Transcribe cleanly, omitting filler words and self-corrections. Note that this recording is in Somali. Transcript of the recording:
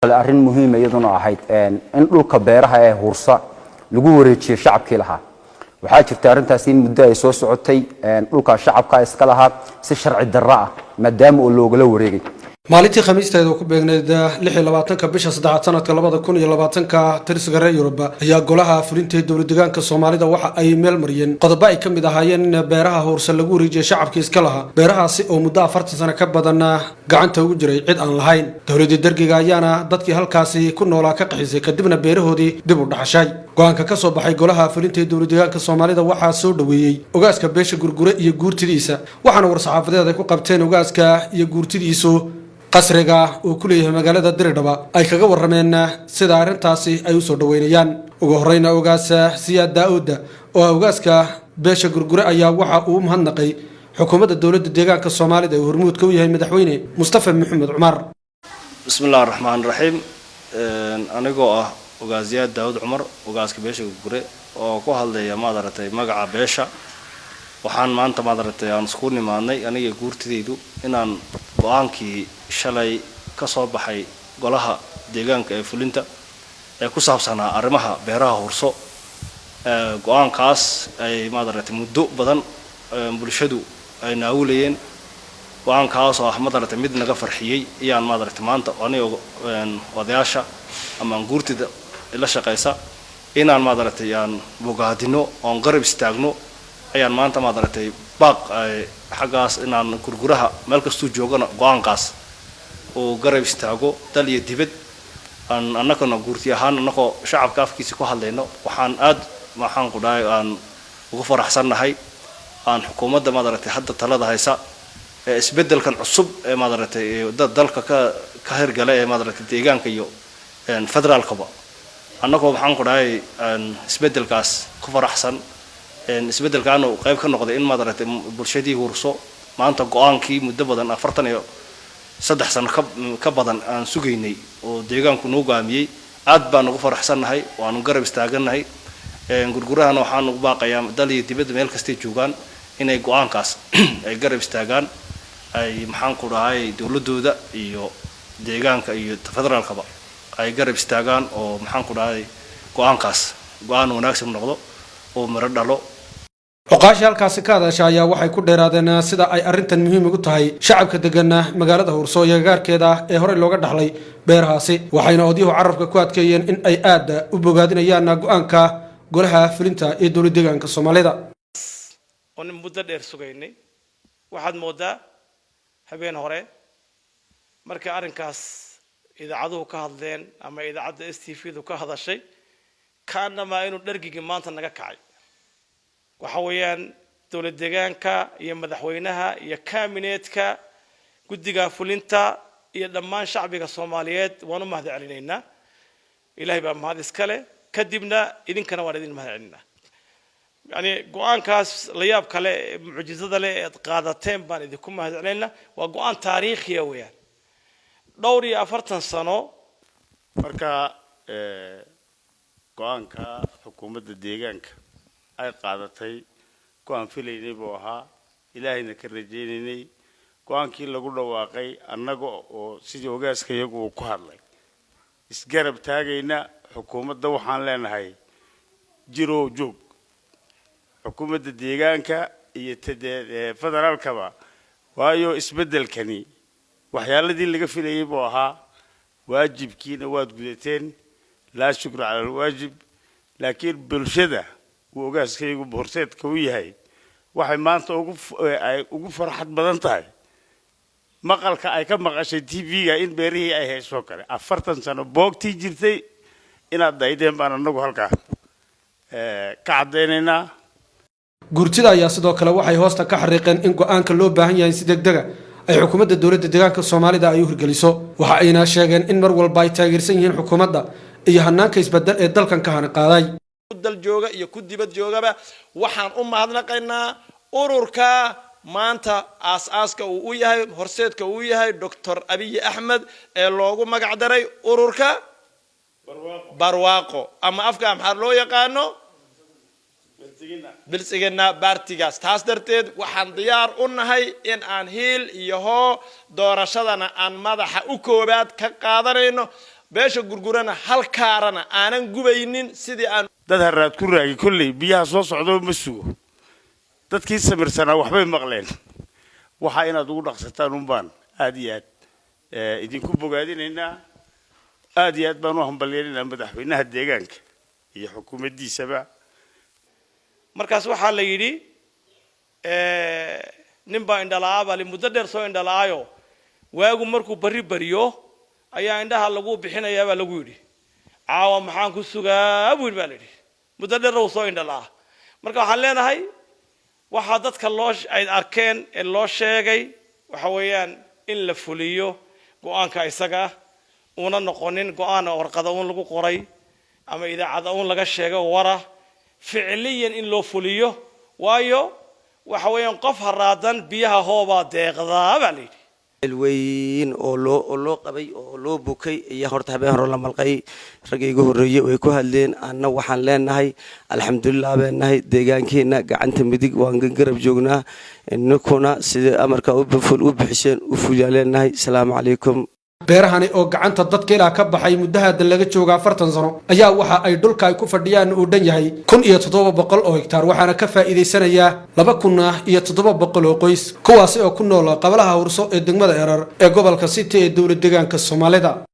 arrin muhiim ah iyaduna ahayd in dhulka beeraha ee Hurso lagu wareejiyo shacabkii lahaa waxaa jirta arrintaas in muddo ay soo socotay dhulka shacabka iska lahaa si sharci darro ah maadaama uu looga wareegay maalintii khamiisteeda ku beegneed 26 bisha 3 sanadka 2020 tirsiga reer Yurub ayaa golaha fulinta dowladda Soomaalida waxa ay meel mariyeen qodobo ay kamid ahaayeen in beeraha Hurso lagu wareejiyo shacabkii iska lahaa beerahaasi oo muddo 40 sano ka badan gacanta ugu jiray cid aan lahayn dowladda dargiga ayaana dadkii halkaasi ku noolaa ka qaxisay kadibna beerahoodii dib u dhaxashay go'aanka ka soo baxay golaha fulinta dowladda Soomaalida waxa soo dhaweeyay ogaaska beesha gurgure iyo guurtidiisa waxaana war-saxaafadeed ay ku qabteen ogaaska iyo guurtidiisu qasriga oo ku leeyahay magaalada Diradaba ay kaga warameen sida arintaasi ay u soo dhaweynayaan ugu horeyna ogaasa Siyaad Daawud oo ogaaska beesha gurgure ayaa waxa uu mahadnaqay xukuumadda dowladda deegaanka Soomaalida ee hormuudka u yahay madaxweyne Mustafa Maxamed Umar bismillaahir rahmaanir rahiim anigoo ah ogaas Siyaad Daawud Umar ogaaska beesha gurgure oo ku hadlaya maadartay magaca beesha waxaan maanta maadartay aan isku nimaadnay aniga guurtidaydu inaan go'aankii shalay ka soo baxay golaha deegaanka ee fulinta ee ku saabsanaa arrimaha beeraha Hurso go'aankaas ay maadartay muddo badan bulshadu ay naawulayeen go'aankaas oo maadartay mid naga farxiyay iyaan maadartay maanta aniga wadayaasha ama guurtida ila shaqaysa inaan maadartay aan bogaadino oo qarab istaagno ayaan maanta maadartay baaq xagaas inaan gurguraha meel kastuu joogana go'aankaas oo garab istaago dal iyo dibad aan annagana guurti ahaan annagoo shacabka afkiisa ku hadlayno waxaan ku dhahay aan ugu faraxsanahay aan xukuumadda maadartay hadda talada haysa ee isbedelkan cusub ee maadartay dalka ka hirgalay ee maadartay deegaanka iyo federaalkaba annagoo waxaan ku dhahay isbedelkaas ku faraxsan isbedelkan oo qayb ka noqday in maadartay bulshadii Hurso maanta go'aankii muddo badan 43 sano ka badan aan sugaynay oo deegaanku noo gaamiyay aad baan ugu faraxsanahay waan garab istaaganahay gurgurahana waxaan ugu baaqayaa dal iyo dibadda meel kasta joogaan inay go'aankaas ay garab istaagaan ay maxaan ku dhahay dawladooda iyo deegaanka iyo federaalkaba ay garab istaagaan oo maxaan ku dhahay go'aankaas go'aan wanaagsan noqdo oo mara dhalo oqaashi halkaasi ka hadashay ayaa waxay ku dheeraadeen sida ay arintan muhiim ugu tahay shacabka degan magaalada Hurso iyo gaarkeeda ee hore looga dhaxlay beerahaasi waxayna odiyuhu carabka ku adkeeyeen in ay aad u bogaadinayaan go'aanka golaha fulinta ee dowladda deegaanka Soomaalida oo muddo dheer sugaynay waxaad moodaa habeen hore markii arinkaas idaacaduhu ka hadleen ama idaacadda STV-du ka hadashay kaanama inuu dhargiga maanta naga kacay waxa weeyaan dowladda deegaanka iyo madaxweynaha iyo kaabineetka guddiga fulinta iyo dhammaan shacbiga Soomaaliyeed waan u mahadcelinaynaa ilaahay baa mahad iska leh kadibna idinkana waan idin mahadcelinaynaa yani go'aankaas la yaab kale mucjisada leh ee qaadateen baan idinku mahadcelinaynaa waa go'aan taariikhi ah weeyaan dhowr iyo 40 sano marka go'aanka xukuumadda deegaanka ay qaadatay go'aan filaynay buu ahaa ilaahayna ka rajaynaynay go'aankii lagu dhawaaqay annaga oo sidii ogaaska iyagu ku hadlay isgarab taagayna xukuumadda waxaan leenahay jiro joog xukuumadda deegaanka iyo federaalkaba waayo isbedelkani waxyaaladii laga filayay buu ahaa waajibkiina waad gudateen laa shukr cala alwaajib laakiin bulshada ogaaskaygu borseedka u yahay waxay maanta ugu farxad badan tahay maqalka ay ka maqashay TV-ga in beerihii ay hayso kale 40 sano boogtii jirtay inaad daydeen baan anagu halkaa ka cadeynayna gurtida ayaa sidoo kale waxay hoosta ka xariiqeen in go'aanka loo baahan yahay si degdeg ah ay xukuumadda dowladda deegaanka Soomaalida ay u hirgeliso waxa ayna sheegeen in mar walba ay taageersan yihiin xukuumadda iyo hanaanka isbedel ee dalkan ka hana qaaday dal jooga iyo ku dibad joogaba waxaan u mahadnaqaynaa ururka maanta aasaaska uu yahay horseedka uu yahay Dr. Abiy Ahmed ee loogu magac daray ururka barwaaqo ama afka maxaa loo yaqaano bilsigina baartigaas taas darteed waxaan diyaar u nahay in aan heel iyo doorashadana aan madaxa u koobaad ka qaadanayno beesha gurgurana hal kaarana aanan gubaynin sidii aan dad haraad ku raagi kulley biyaha soo socdo ma sugo dadkii samirsanaa waxbay maqleen waxa inaad ugu dhaqsataan baan aad iyo aad idinku bogaadinaynaa aad iyo aad baan u hambalyeynaa madaxweynaha deegaanka iyo xukuumaddiisaba markaas waxaa la yidhi nin baa indhalaa baa muddo dheer soo indhalaayo waagu markuu bari bariyo ayaa indhaha lagu bixinayaa baa lagu yidhi caawa maxaan ku sugaa buu baa la yidhi muddo dheer uu soo indhalaa marka waxaan leenahay waxaa dadka ay arkeen ee loo sheegay waxa weeyaan in la fuliyo go'aanka isaga una noqonin go'aan warqada uun lagu qoray ama idaacada uun laga sheegay wara ficiliyan in loo fuliyo waayo waxa weeyaan qof haraadan biyaha hoobaa deeqdaa baa la yidhi الوين أولو قبي أولو بوكي يا هرت هبه هرلا ملقي رجيجو هرية ويكوه اللين أنا وحن لين نهاي الحمد لله بنهاي دجان كينا قعنت مديك وانجرب جوجنا إنه كنا سيد أمريكا وبفول وبحسين وفجالين نهاي السلام عليكم beerahani oo gacanta dadka ilaa ka baxay muddaha laga jooga 40 sano ayaa waxa ay dhulka ay ku fadhiyaan uu dhan yahay 1700 oo hektaar waxaana ka faa'iideysanaya 2700 oo qoys kuwaas oo ku nool qabalaha Hurso ee degmada Erar ee gobolka City ee dawlad deegaanka Soomaalida